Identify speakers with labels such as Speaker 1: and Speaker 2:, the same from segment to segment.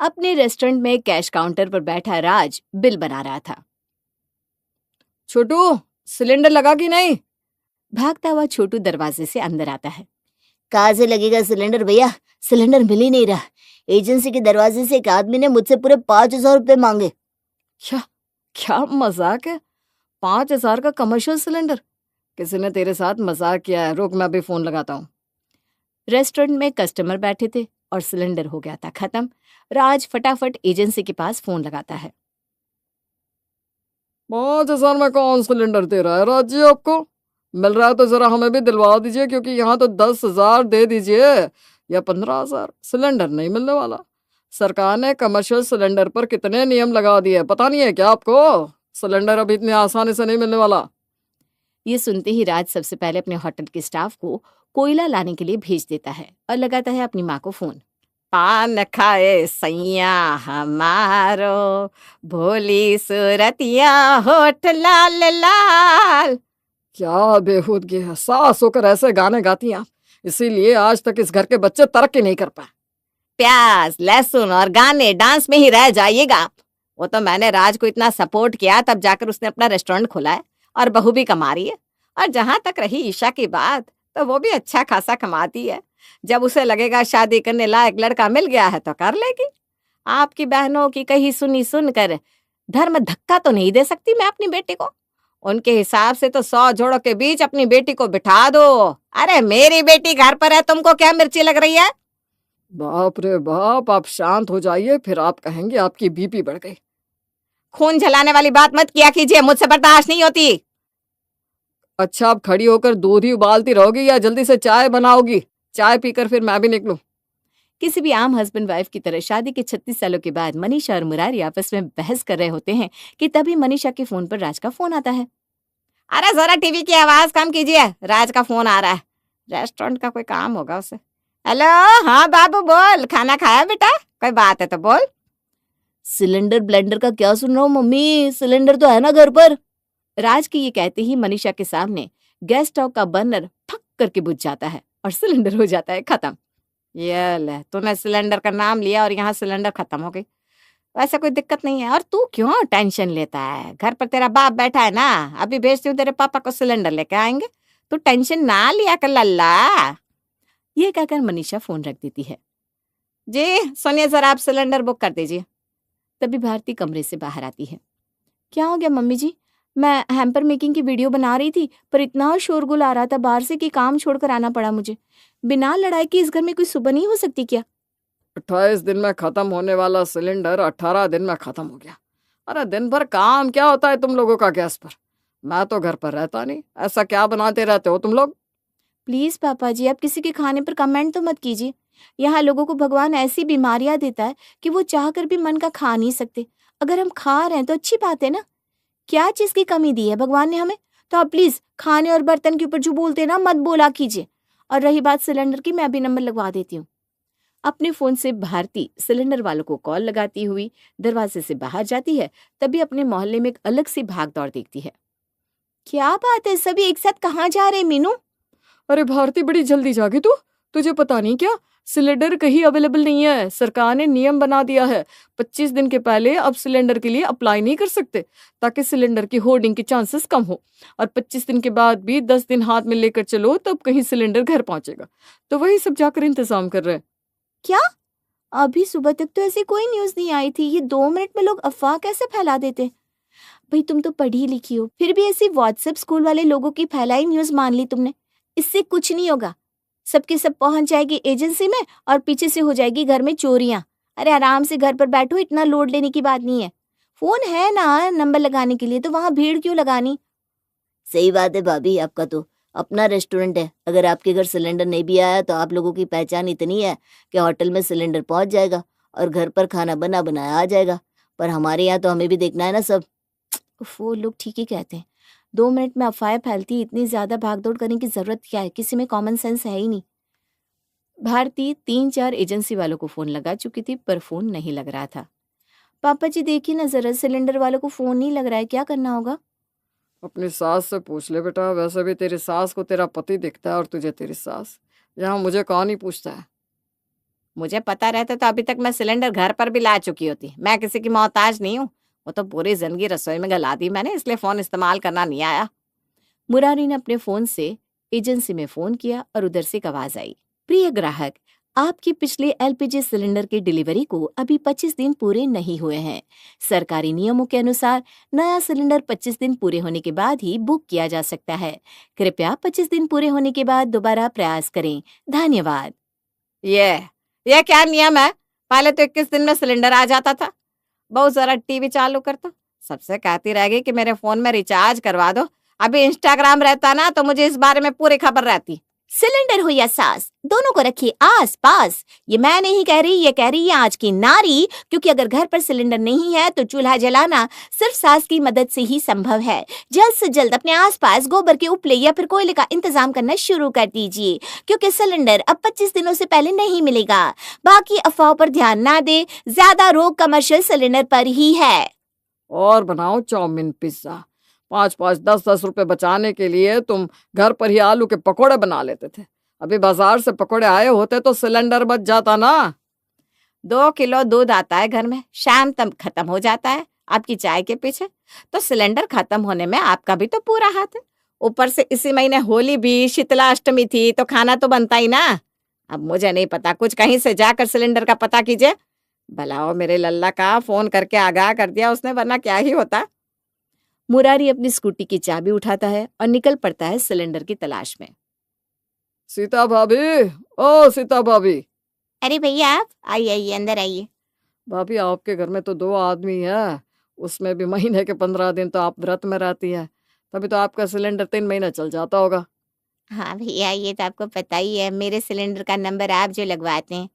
Speaker 1: अपने रेस्टोरेंट में cash counter पर बैठा राज बिल बना रहा था।
Speaker 2: छोटू, सिलेंडर लगा कि नहीं?
Speaker 1: भागता हुआ छोटू दरवाजे से अंदर आता है।
Speaker 3: कहाँ से लगेगा सिलेंडर भैया? सिलेंडर मिल ही नहीं रहा। एजेंसी के दरवाजे से एक आदमी ने मुझसे पूरे 5,000 रुपए मांगे।
Speaker 2: क्या क्या मजाक है? 5,000 का कमर्शियल सिलेंडर? किसी ने तेरे साथ मजाक किया है। रुक, मैं अभी फोन लगाता हूँ।
Speaker 1: रेस्टोरेंट में कस्टमर बैठे थे और सिलेंडर हो गया था खत्म। राज फटाफट एजेंसी के पास फोन लगाता है।
Speaker 2: 5,000 में कौन सिलेंडर दे रहा है राज जी? आपको मिल रहा है तो जरा हमें भी दिलवा दीजिए, क्योंकि यहाँ तो 10,000 दे दीजिए या 15,000, सिलेंडर नहीं मिलने वाला। सरकार ने कमर्शियल सिलेंडर पर कितने नियम लगा दिए, पता नहीं है क्या आपको? सिलेंडर अभी इतनी आसानी से नहीं मिलने वाला।
Speaker 1: ये सुनते ही राज सबसे पहले अपने होटल के स्टाफ को कोयला लाने के लिए भेज देता है और लगाता है अपनी माँ को फोन।
Speaker 4: पान खाए सैया हमारो, भोली सूरतिया होठ लाल लाल।
Speaker 2: क्या बेहूदगी है, सास होकर ऐसे गाने गाती हैं आप। इसीलिए आज तक इस घर के बच्चे तरक्की नहीं कर पाए।
Speaker 4: प्याज लहसुन और गाने डांस में ही रह जाइएगा आप। वो तो मैंने राज को इतना सपोर्ट किया तब जाकर उसने अपना रेस्टोरेंट खोला है और बहू भी कमा रही है। और जहां तक रही ईशा की बात, तो वो भी अच्छा खासा कमाती है। जब उसे लगेगा शादी करने लायक लड़का मिल गया है तो कर लेगी। आपकी बहनों की कही सुनी सुनकर धर्म धक्का तो नहीं दे सकती मैं अपनी बेटी को। उनके हिसाब से तो 100 जोड़ों के बीच अपनी बेटी को बिठा दो। अरे मेरी बेटी घर पर है, तुमको क्या मिर्ची लग रही है?
Speaker 2: बाप रे बाप, आप शांत हो जाइए, फिर आप कहेंगे आपकी बीपी बढ़ गई।
Speaker 4: खून जलाने वाली बात मत किया कीजिए, मुझसे बर्दाश्त नहीं होती।
Speaker 2: अच्छा, आप खड़ी होकर दूध ही उबालती रहोगी या जल्दी से चाय बनाओगी? चाय पीकर फिर मैं भी निकलूं।
Speaker 1: किसी भी आम हस्बैंड वाइफ की तरह शादी के 36 सालों के बाद मनीषा और मुरारी आपस में बहस कर रहे होते हैं कि तभी मनीषा के फोन पर राज का फोन आता है।
Speaker 4: अरे जरा टीवी की आवाज कम कीजिए, राज का फोन आ रहा है। रेस्टोरेंट का कोई काम होगा उसे। हेलो, हाँ बाबू बोल, खाना खाया बेटा? कोई बात है तो बोल।
Speaker 3: सिलेंडर ब्लेंडर का क्या सुन रहा हूँ मम्मी? सिलेंडर तो है ना घर पर?
Speaker 1: राज के ये कहते ही मनीषा के सामने गैस स्टोव का बर्नर फक करके बुझ जाता है और सिलेंडर हो जाता है खत्म।
Speaker 4: ये ले, तूने सिलेंडर का नाम लिया और यहाँ सिलेंडर खत्म हो गई। वैसे कोई दिक्कत नहीं है, और तू क्यों टेंशन लेता है? घर पर तेरा बाप बैठा है ना, अभी भेजती हूँ तेरे पापा को, सिलेंडर लेके आएंगे। तू टेंशन ना लिया कर लल्ला।
Speaker 1: ये कहकर मनीषा फोन रख देती है।
Speaker 4: जी सुनिए, जरा आप सिलेंडर बुक कर दीजिए।
Speaker 1: तभी भारती कमरे से बाहर आती है। क्या हो गया मम्मी जी? मैं हैम्पर मेकिंग की वीडियो बना रही थी, पर इतना शोरगुल आ रहा था बाहर से कि काम छोड़कर आना पड़ा मुझे। बिना लड़ाई के इस घर में कोई सुबह नहीं हो सकती क्या?
Speaker 2: 28 दिन में खत्म होने वाला सिलेंडर 18 दिन में खत्म हो गया। अरे दिन भर काम क्या होता है तुम लोगों का गैस पर? मैं तो घर पर रहता नहीं, ऐसा क्या बनाते रहते हो तुम लोग?
Speaker 1: प्लीज पापा जी, आप किसी के खाने पर कमेंट तो मत कीजिए। यहाँ लोगों को भगवान ऐसी बीमारियां देता है कि वो चाह कर भी मन का खा नहीं सकते। अगर हम खा रहे हैं तो अच्छी बात है ना। क्या चीज की कमी दी है भगवान ने हमें? तो आप प्लीज खाने और बर्तन के ऊपर जो बोलते हैं ना, मत बोला कीजिए। और रही बात सिलेंडर की, मैं अभी नंबर लगवा देती हूँ। अपने फोन से भारती सिलेंडर वालों को कॉल लगाती हुई दरवाजे से बाहर जाती है। तभी अपने मोहल्ले में एक अलग सी भाग दौड़ देखती है। क्या बात है, सभी एक साथ कहाँ जा रहे हैं मीनू?
Speaker 2: अरे भारती, बड़ी जल्दी जागी तू। तुझे पता नहीं क्या, सिलेंडर कहीं अवेलेबल नहीं है। सरकार ने नियम बना दिया है, 25 दिन के पहले अब सिलेंडर के लिए अप्लाई नहीं कर सकते, ताकि सिलेंडर की होर्डिंग के चांसेस कम हो। और 25 दिन के बाद भी 10 दिन हाथ में लेकर चलो, तब कहीं सिलेंडर घर पहुंचेगा। तो वही सब जाकर इंतजाम कर रहे हैं।
Speaker 1: क्या? अभी सुबह तक तो ऐसी कोई न्यूज नहीं आई थी। ये 2 मिनट में लोग अफवाह कैसे फैला देते? भाई तुम तो पढ़ी लिखी हो, फिर भी ऐसी व्हाट्सएप स्कूल वाले लोगों की फैलाई न्यूज मान ली तुमने। इससे कुछ नहीं होगा, सबके सब पहुंच जाएगी एजेंसी में और पीछे से हो जाएगी घर में चोरियां। अरे आराम से घर पर बैठो, इतना लोड लेने की बात नहीं है। फोन है ना नंबर लगाने के लिए, तो वहां भीड़ क्यों लगानी?
Speaker 3: सही बात है भाभी, आपका तो अपना रेस्टोरेंट है। अगर आपके घर सिलेंडर नहीं भी आया तो आप लोगों की पहचान इतनी है कि होटल में सिलेंडर पहुंच जाएगा और घर पर खाना बना बनाया आ जाएगा। पर हमारे यहाँ तो हमें भी देखना है ना सब।
Speaker 1: वो लोग ठीक ही कहते हैं, 2 मिनट में अफवाहें फैलती, इतनी ज्यादा भागदौड़ करने की जरूरत क्या है? किसी में कॉमन सेंस है ही नहीं। भारती 3-4 एजेंसी वालों को फोन लगा चुकी थी, पर फोन नहीं लग रहा था। पापा जी देखिए ना जरा, सिलेंडर वालों को फोन नहीं लग रहा है, क्या करना होगा?
Speaker 2: अपनी सास से पूछ ले बेटा। वैसे भी तेरी सास को तेरा पति दिखता है और तुझे तेरी सास। यहाँ मुझे कौन ही पूछता है।
Speaker 4: मुझे पता रहता तो अभी तक मैं सिलेंडर घर पर भी ला चुकी होती। मैं किसी की मोहताज नहीं हूँ। वो तो पूरी जिंदगी रसोई में गला दी मैंने, इसलिए फोन इस्तेमाल करना नहीं आया।
Speaker 1: मुरारी ने अपने फोन से एजेंसी में फोन किया और उधर से एक आवाज आई, प्रिय ग्राहक, आपकी पिछले एलपीजी सिलेंडर की डिलीवरी को अभी 25 दिन पूरे नहीं हुए हैं। सरकारी नियमों के अनुसार नया सिलेंडर 25 दिन पूरे होने के बाद ही बुक किया जा सकता है। कृपया 25 दिन पूरे होने के बाद दोबारा प्रयास करें। धन्यवाद।
Speaker 4: ये क्या नियम है? पहले तो 21 दिन में सिलेंडर आ जाता था। बहुत जरा टीवी चालू करता, सबसे कहती रह गई कि मेरे फोन में रिचार्ज करवा दो। अभी इंस्टाग्राम रहता ना तो मुझे इस बारे में पूरी खबर रहती।
Speaker 1: सिलेंडर हो या सास, दोनों को रखिए आस पास। ये मैं नहीं कह रही, ये कह रही है आज की नारी, क्योंकि अगर घर पर सिलेंडर नहीं है तो चूल्हा जलाना सिर्फ सास की मदद से ही संभव है। जल्द से जल्द अपने आसपास गोबर के उपले या फिर कोयले का इंतजाम करना शुरू कर दीजिए, क्योंकि सिलेंडर अब 25 दिनों से पहले नहीं मिलेगा। बाकी अफवाहों पर ध्यान ना दे, ज्यादा रोग कमर्शियल सिलेंडर पर ही है।
Speaker 2: और बनाओ चाउमीन, पिज्जा। 5-5, 10-10 रुपए बचाने के लिए तुम घर पर ही आलू के पकोड़े बना लेते थे। अभी बाजार से पकोड़े आए होते तो सिलेंडर बच जाता ना।
Speaker 4: 2 किलो दूध आता है घर में, शाम तक खत्म हो जाता है आपकी चाय के पीछे। तो सिलेंडर खत्म होने में आपका भी तो पूरा हाथ है। ऊपर से इसी महीने होली भी, शीतला अष्टमी थी, तो खाना तो बनता ही ना। अब मुझे नहीं पता, कुछ कहीं से जाकर सिलेंडर का पता कीजिए। भलाओ मेरे लल्ला का, फोन करके आगाह कर दिया उसने, वरना क्या ही होता।
Speaker 1: मुरारी अपनी स्कूटी की चाबी उठाता है और निकल पड़ता है सिलेंडर की तलाश में।
Speaker 2: सीता भाभी, ओ सीता भाभी।
Speaker 1: अरे भैया आप आइए, आइए अंदर आइए।
Speaker 2: भाभी आपके घर में तो 2 आदमी है, उसमें भी महीने के 15 दिन तो आप व्रत में रहती है, तभी तो आपका सिलेंडर 3 महीना चल जाता होगा।
Speaker 1: हाँ भैया, ये तो आपको पता ही है, मेरे सिलेंडर का नंबर आप जो लगवाते हैं।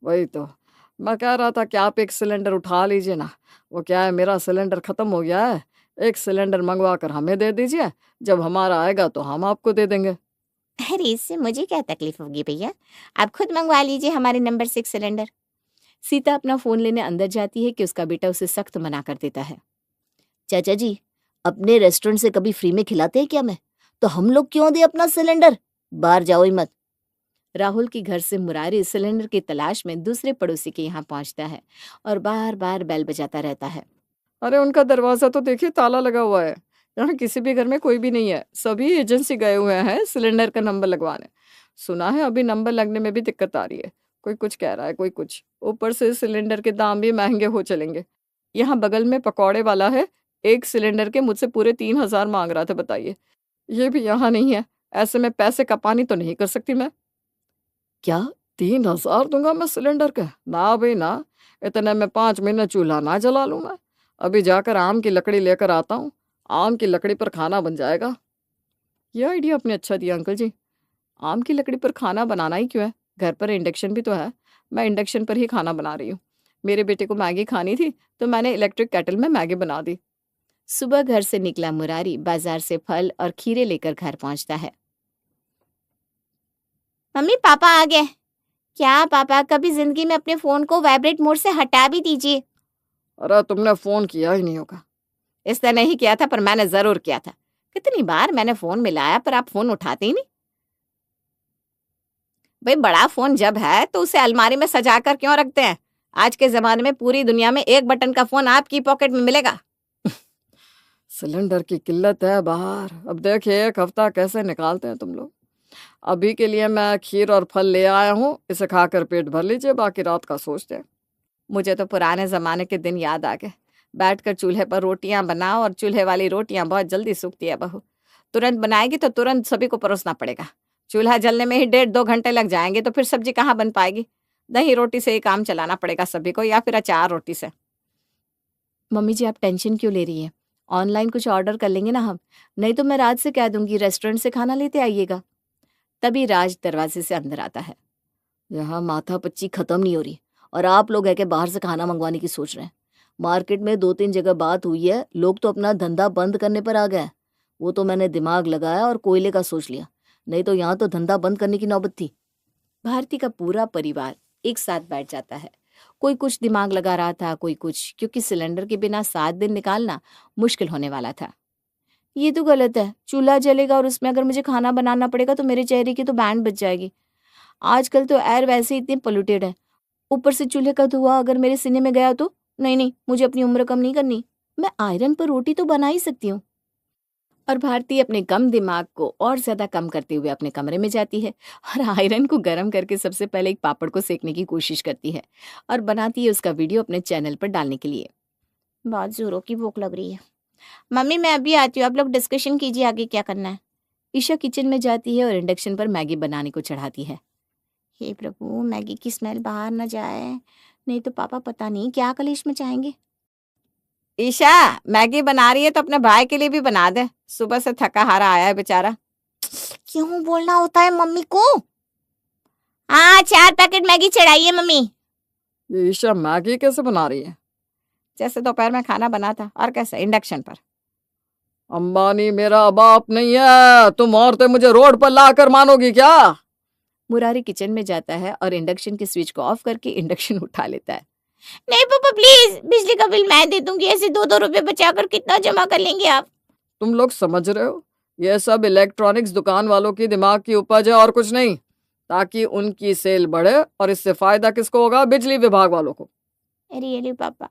Speaker 2: वही तो मैं कह रहा था कि आप एक सिलेंडर उठा लीजिए ना। वो क्या है, मेरा सिलेंडर खत्म हो गया है, एक सिलेंडर मंगवा कर हमें दे दीजिए, जब हमारा आएगा तो हम आपको दे देंगे।
Speaker 1: अरे इससे मुझे क्या तकलीफ होगी भैया, आप खुद मंगवा लीजिए हमारे नंबर 6 सिलेंडर। सीता अपना फोन लेने अंदर जाती है कि उसका बेटा उसे सख्त मना कर देता है।
Speaker 3: चाचा जी, अपने रेस्टोरेंट से कभी फ्री में खिलाते हैं क्या? मैं तो हम लोग क्यों दे अपना सिलेंडर, बाहर जाओ ही मत।
Speaker 1: राहुल के घर से मुरारी सिलेंडर की तलाश में दूसरे पड़ोसी के यहाँ पहुंचता है और बार बार बेल बजाता रहता है।
Speaker 2: अरे उनका दरवाजा तो देखिए ताला लगा हुआ है, यहाँ किसी भी घर में कोई भी नहीं है, सभी एजेंसी गए हुए हैं सिलेंडर का नंबर लगवाने। सुना है अभी नंबर लगने में भी दिक्कत आ रही है, कोई कुछ कह रहा है, कोई कुछ। ऊपर से सिलेंडर के दाम भी महंगे हो चलेंगे। यहाँ बगल में पकौड़े वाला है, एक सिलेंडर के मुझसे पूरे 3,000 मांग रहा था, बताइए। ये भी यहाँ नहीं है, ऐसे में पैसे का पानी तो नहीं कर सकती मैं। क्या 3,000 दूंगा मैं सिलेंडर का? ना भाई ना, इतने में 5 महीने चूल्हा ना जला लूँ मैं। अभी जाकर आम की लकड़ी लेकर आता हूँ, आम की लकड़ी पर खाना बन जाएगा। ये आइडिया आपने अच्छा दिया अंकल जी। आम की लकड़ी पर खाना बनाना ही क्यों है, घर पर इंडक्शन भी तो है, मैं इंडक्शन पर ही खाना बना रही हूँ। मेरे बेटे को मैगी खानी थी तो मैंने इलेक्ट्रिक केटल में मैगी बना दी।
Speaker 1: सुबह घर से निकला मुरारी बाजार से फल और खीरे लेकर घर पहुंचता है। मम्मी पापा आ गए। क्या पापा, कभी जिंदगी में अपने फोन को वाइब्रेट मोड से हटा भी दीजिए।
Speaker 2: अरे तुमने फोन किया ही नहीं होगा।
Speaker 4: इसने नहीं किया था पर मैंने जरूर किया था। कितनी बार मैंने फोन मिलाया पर आप फोन उठाते ही नहीं। भाई बड़ा फोन जब है तो उसे अलमारी में सजा कर क्यों रखते हैं? आज के जमाने में पूरी दुनिया में एक बटन का फोन आपकी पॉकेट में मिलेगा।
Speaker 2: सिलेंडर की किल्लत है बाहर, अब देखिए 1 हफ्ता कैसे निकालते हैं तुम लोग। अभी के लिए मैं खीर और फल ले आया हूँ, इसे खाकर पेट भर लीजिए, बाकी रात का सोचते हैं।
Speaker 4: मुझे तो पुराने जमाने के दिन याद आ गए। बैठकर चूल्हे पर रोटियां बनाओ, और चूल्हे वाली रोटियां बहुत जल्दी सूखती है बहू। तुरंत बनाएगी तो तुरंत सभी को परोसना पड़ेगा। चूल्हा जलने में ही 1.5-2 घंटे लग जाएंगे तो फिर सब्जी कहाँ बन पाएगी। दही रोटी से ही काम चलाना पड़ेगा सभी को, या फिर अचार रोटी से।
Speaker 1: मम्मी जी आप टेंशन क्यों ले रही हैं? ऑनलाइन कुछ ऑर्डर कर लेंगे ना हम, नहीं तो मैं राज से कह दूंगी रेस्टोरेंट से खाना लेते आइएगा। तभी राज दरवाजे से अंदर आता है।
Speaker 3: यहाँ माथा पच्ची खत्म नहीं हो रही और आप लोग है कि बाहर से खाना मंगवाने की सोच रहे हैं। मार्केट में 2-3 जगह बात हुई है, लोग तो अपना धंधा बंद करने पर आ गए। वो तो मैंने दिमाग लगाया और कोयले का सोच लिया, नहीं तो यहाँ तो धंधा बंद करने की नौबत थी।
Speaker 1: भारती का पूरा परिवार एक साथ बैठ जाता है। कोई कुछ दिमाग लगा रहा था, कोई कुछ, क्योंकि सिलेंडर के बिना 7 दिन निकालना मुश्किल होने वाला था। ये तो गलत है, चूल्हा जलेगा और उसमें अगर मुझे खाना बनाना पड़ेगा तो मेरे चेहरे की तो बैंड बच जाएगी। आजकल तो एयर वैसे ही इतनी पोल्यूटेड है, ऊपर से चूल्हे का धुआं अगर मेरे सीने में गया तो नहीं नहीं, मुझे अपनी उम्र कम नहीं करनी। मैं आयरन पर रोटी तो बना ही सकती हूँ। और भारती अपने कम दिमाग को और ज्यादा कम करते हुए अपने कमरे में जाती है और आयरन को गर्म करके सबसे पहले एक पापड़ को सेकने की कोशिश करती है और बनाती है उसका वीडियो अपने चैनल पर डालने के लिए।
Speaker 3: बहुत जोरों की भूख लग रही है।
Speaker 1: मम्मी मैं अभी आती हूँ, आप लोग डिस्कशन कीजिए आगे क्या करना है। ईशा किचन में जाती है और इंडक्शन पर मैगी बनाने को चढ़ाती है।
Speaker 3: हे प्रभु, मैगी की स्मेल बाहर न जाए, नहीं तो पापा पता नहीं क्या कलेश में चाहेंगे।
Speaker 4: ईशा मैगी बना रही है तो अपने भाई के लिए भी बना दे, सुबह से थका हारा आया है बेचारा।
Speaker 3: क्यों बोलना होता है मम्मी को? हाँ, 4 पैकेट मैगी चढ़ाइए मम्मी।
Speaker 2: ये ईशा मैगी कैसे बना रही है?
Speaker 4: जैसे दोपहर में खाना बना था, और कैसे, इंडक्शन पर।
Speaker 2: अंबानी मेरा बाप नहीं है, तुम औरतें मुझे रोड पर लाकर मानोगी क्या?
Speaker 1: मुरारी किचन में जाता है और इंडक्शन के स्विच को ऑफ करके इंडक्शन उठा लेता है।
Speaker 3: नहीं पापा प्लीज, बिजली का बिल मैं दे दूंगी, ऐसे 2-2 रुपए बचाकर कितना जमा कर लेंगे आप?
Speaker 2: तुम लोग समझ रहे हो, यह सब इलेक्ट्रॉनिक्स दुकान वालों की दिमाग की उपज है और कुछ नहीं, ताकि उनकी सेल बढ़े। और इससे फायदा किसको होगा? बिजली विभाग वालों को।
Speaker 3: रियली पापा,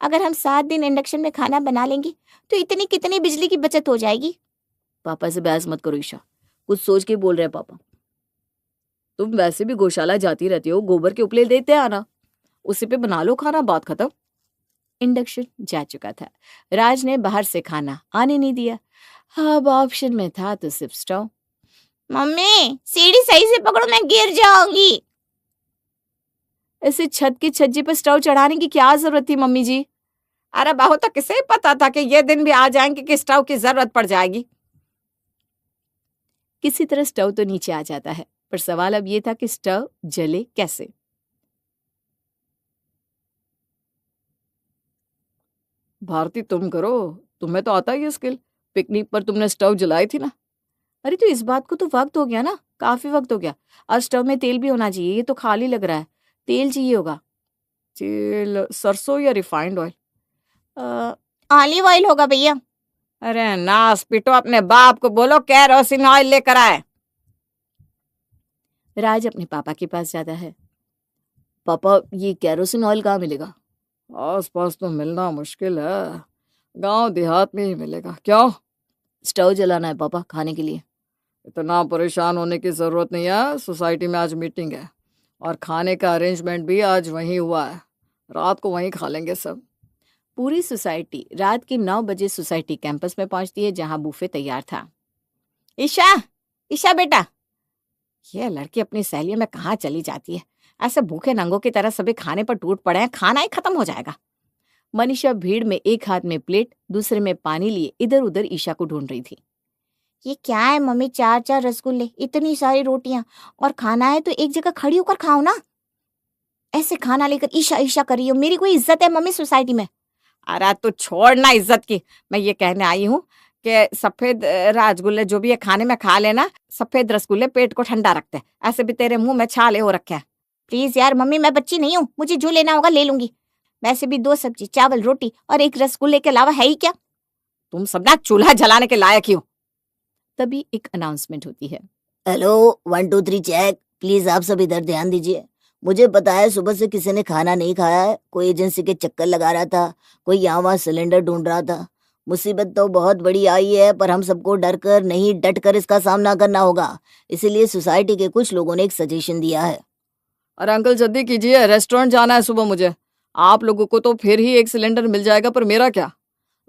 Speaker 3: अगर हम 7 दिन इंडक्शन में खाना बना लेंगे तो इतनी कितनी बिजली की बचत हो जाएगी?
Speaker 1: पापा से बहस मत करो ईशा, कुछ सोच के बोल रहे हैं पापा। तुम वैसे भी गौशाला जाती रहती हो, गोबर के उपले देते आना, उसी पे बना लो खाना, बात खत्म। इंडक्शन जा चुका था। राज ने बाहर से खाना आने नहीं दिया। अब ऑप्शन में था तो सिर्फ स्टोव।
Speaker 3: मम्मी सीढ़ी सही से पकड़ो, मैं गिर जाऊंगी।
Speaker 1: ऐसे छत की छज्जे पर स्टोव चढ़ाने की क्या जरूरत थी मम्मी जी?
Speaker 4: अरे बहू, तो किसे पता था कि ये दिन भी आ जाएंगे कि स्टोव की जरूरत पड़ जाएगी।
Speaker 1: किसी तरह स्टोव तो नीचे आ जाता है, पर सवाल अब ये था कि स्टोव जले कैसे।
Speaker 2: भारती तुम करो, तुम्हें तो आता ही है स्किल। पिकनिक पर तुमने स्टोव जलाई थी ना।
Speaker 1: अरे तो इस बात को तो वक्त हो गया ना, काफी वक्त हो गया। और स्टोव में तेल भी होना चाहिए, ये तो खाली लग रहा है। तेल चाहिए होगा।
Speaker 2: तेल सरसों या रिफाइंड ऑयल?
Speaker 3: ऑलिव ऑयल होगा भैया।
Speaker 4: अरे नास पिटो, अपने बाप को बोलो केरोसिन ऑयल लेकर आए।
Speaker 1: राज अपने पापा के पास जाता है। पापा ये केरोसिन ऑयल कहाँ मिलेगा?
Speaker 2: आसपास तो मिलना मुश्किल है, गांव देहात में ही मिलेगा। क्यों?
Speaker 1: स्टोव जलाना है पापा, खाने के लिए।
Speaker 2: इतना परेशान होने की जरूरत नहीं है। सोसाइटी में आज मीटिंग है और खाने का अरेंजमेंट भी आज वहीं हुआ है। रात को वहीं खा लेंगे सब।
Speaker 1: पूरी सोसाइटी रात के 9 बजे सोसाइटी कैंपस में पहुंचती है, जहां बुफे तैयार था।
Speaker 4: ईशा, ईशा बेटा, ये लड़की अपनी सहेलियों में कहाँ चली जाती है? ऐसे भूखे नंगों की तरह सभी खाने पर टूट पड़े हैं, खाना ही खत्म हो जाएगा।
Speaker 1: मनीषा भीड़ में एक हाथ में प्लेट, दूसरे में पानी लिए इधर उधर ईशा को ढूंढ रही थी।
Speaker 3: ये क्या है मम्मी, 4-4 रसगुल्ले, इतनी सारी रोटियां, और खाना है तो एक जगह खड़ी होकर खाओ ना। ऐसे खाना लेकर ईशा ईशा कर रही हो, मेरी कोई इज्जत है मम्मी सोसाइटी में?
Speaker 4: अरे तू छोड़ना इज्जत की, मैं ये कहने आई हूँ कि सफेद रसगुल्ले जो भी है खाने में खा लेना। सफेद रसगुल्ले पेट को ठंडा रखते हैं, ऐसे भी तेरे मुंह में छाले हो रखे हैं।
Speaker 3: प्लीज यार मम्मी, मैं बच्ची नहीं हूँ, मुझे जो लेना होगा ले लूंगी। वैसे भी 2 सब्जी, चावल, रोटी और 1 रसगुल्ले के अलावा है ही क्या?
Speaker 4: तुम सब ना चूल्हा जलाने के लायक ही हो।
Speaker 1: तभी एक अनाउंसमेंट होती है।
Speaker 3: हेलो 1 2 3 चेक, प्लीज आप सब इधर ध्यान दीजिए। मुझे पता है सुबह से किसी ने खाना नहीं खाया है, कोई एजेंसी के चक्कर लगा रहा था, कोई यहाँ वहाँ सिलेंडर ढूंढ रहा था। मुसीबत तो बहुत बड़ी आई है, पर हम सबको डर कर नहीं डट कर इसका सामना करना होगा। इसीलिए सोसाइटी के कुछ लोगों ने एक सजेशन दिया है।
Speaker 2: अरे अंकल जल्दी कीजिए, रेस्टोरेंट जाना है सुबह मुझे। आप लोगों को तो फिर ही एक सिलेंडर मिल जाएगा, पर मेरा क्या?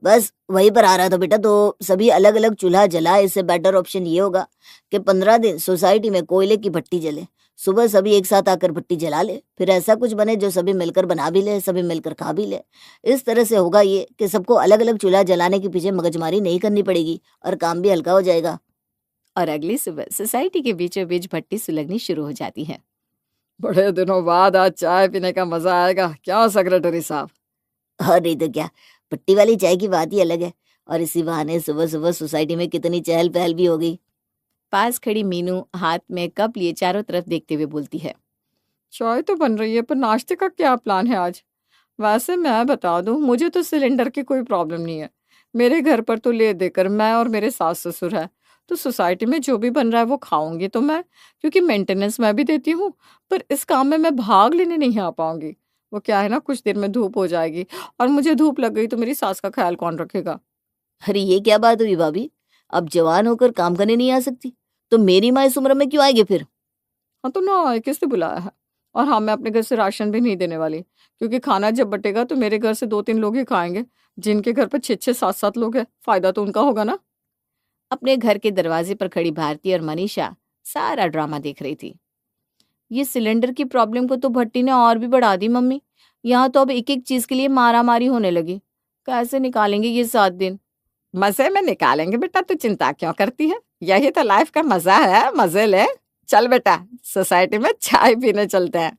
Speaker 3: बस वहीं पर आ रहा था बेटा, तो सभी अलग अलग चूल्हा जलाए। इससे बेटर ऑप्शन ये होगा कि 15 दिन सोसाइटी में कोयले की भट्टी जले। सुबह सभी एक साथ आकर भट्टी जला ले, फिर ऐसा कुछ बने जो सभी मिलकर बना भी ले, सभी मिलकर खा भी ले। इस तरह से होगा ये कि सबको अलग अलग चूल्हा जलाने के पीछे मगजमारी नहीं करनी पड़ेगी और काम भी हल्का हो जाएगा।
Speaker 1: और अगली सुबह सोसाइटी के बीचों बीच भट्टी सुलगनी शुरू हो जाती है।
Speaker 2: बड़े दिनों बाद आज चाय पीने का मजा आएगा, क्या सेक्रेटरी साहब?
Speaker 3: और नहीं तो क्या, भट्टी वाली चाय की बात ही अलग है। और इसी बहाने सुबह सुबह सोसाइटी में कितनी चहल पहल भी हो गई।
Speaker 1: पास खड़ी मीनू हाथ में कप लिए चारों तरफ देखते हुए बोलती है।
Speaker 2: चाय तो बन रही है, पर नाश्ते का क्या प्लान है आज? वैसे मैं बता दूं, मुझे तो सिलेंडर की कोई प्रॉब्लम नहीं है। मेरे घर पर तो ले देकर मैं और मेरे सास ससुर है, तो सोसाइटी में जो भी बन रहा है वो खाऊंगी तो मैं, क्योंकि मेंटेनेंस मैं भी देती हूँ। पर इस काम में मैं भाग लेने नहीं आ पाऊंगी। वो क्या है ना, कुछ देर में धूप हो जाएगी और मुझे धूप लग गई तो मेरी सास का ख्याल कौन रखेगा?
Speaker 3: अरे ये क्या बात हुई भाभी, अब जवान होकर काम करने नहीं आ सकती तो मेरी माँ इस उम्र में क्यों आएगी फिर?
Speaker 2: हाँ तो ना, किसने बुलाया है? और हाँ, मैं अपने घर से राशन भी नहीं देने वाली, क्योंकि खाना जब बटेगा तो मेरे घर से 2-3 लोग ही खाएंगे। जिनके घर पर 6-6 7-7 लोग हैं, फायदा तो उनका होगा ना।
Speaker 4: अपने घर के दरवाजे पर खड़ी भारती और मनीषा सारा ड्रामा देख रही थी।
Speaker 1: ये सिलेंडर की प्रॉब्लम को तो भट्टी ने और भी बढ़ा दी मम्मी। यहाँ तो अब एक एक चीज के लिए मारा मारी होने लगी। कैसे निकालेंगे ये 7 दिन?
Speaker 4: मजे में निकालेंगे बेटा, तू चिंता क्यों करती है? यही तो लाइफ का मजा है, मजे ले। चल बेटा, सोसाइटी में चाय पीने चलते हैं।